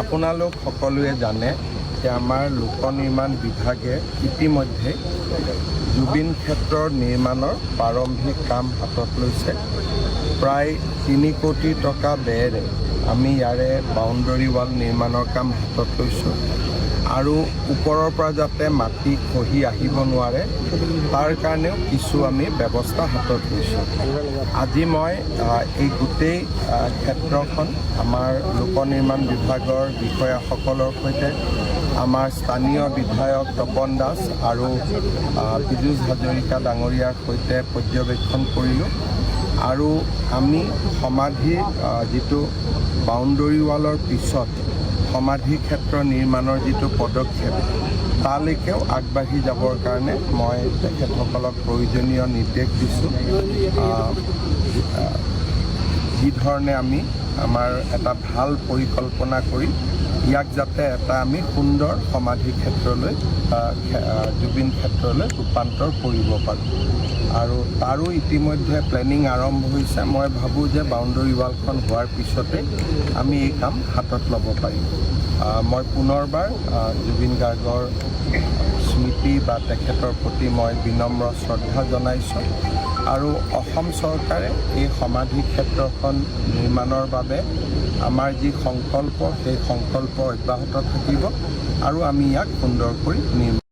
আপোনালোক সকলোৱে জানে যে আমাৰ লোক নিৰ্মাণ বিভাগে ইতিমধ্যে জুবিন ক্ষেত্ৰৰ নিৰ্মাণৰ প্ৰাৰম্ভিক কাম হাতত লৈছে। প্ৰায় 3 কোটি টকা ব্যয়েৰে আমি ইয়াৰে বাউণ্ডৰী ৱাল নিৰ্মাণৰ কাম হাতত লৈছোঁ আৰু ওপৰৰ পৰা যাতে মাটি খহি আহিব নোৱাৰে তাৰ কাৰণেও কিছু আমি ব্যৱস্থা হাতত লৈছোঁ। আজি মই এই গোটেই ক্ষেত্ৰখন আমাৰ লোক নিৰ্মাণ বিভাগৰ বিষয়াসকলৰ সৈতে আমাৰ স্থানীয় বিধায়ক তপন দাস আৰু পীযুষ হাজৰিকা ডাঙৰীয়াৰ সৈতে পৰ্যবেক্ষণ কৰিলোঁ আৰু আমি সমাধিৰ যিটো বাউণ্ডৰী ৱালৰ পিছত সমাধি ক্ষেত্ৰ নিৰ্মাণৰ যিটো পদক্ষেপ তালৈকেও আগবাঢ়ি যাবৰ কাৰণে মই তেখেতসকলক প্ৰয়োজনীয় নিৰ্দেশ দিছোঁ। যি ধৰণে আমি আমাৰ এটা ভাল পৰিকল্পনা কৰি ইয়াক যাতে এটা আমি সুন্দৰ সমাধি ক্ষেত্ৰলৈ জুবিন ক্ষেত্ৰলৈ ৰূপান্তৰ কৰিব পাৰোঁ আৰু তাৰো ইতিমধ্যে প্লেনিং আৰম্ভ হৈছে। মই ভাবোঁ যে বাউণ্ডৰী ৱালখন হোৱাৰ পিছতে আমি এই কাম হাতত ল'ব পাৰিম। মই পুনৰবাৰ জুবিন গাৰ্গৰ স্মৃতি বা তেখেতৰ প্ৰতি মই বিনম্ৰ শ্ৰদ্ধা জনাইছোঁ আৰু অসম চৰকাৰে এই সমাধি ক্ষেত্ৰখন নিৰ্মাণৰ বাবে আমাৰ যি সংকল্প সেই সংকল্প অব্যাহত থাকিব আৰু আমি ইয়াক সুন্দৰকৈ নিৰ্মাণ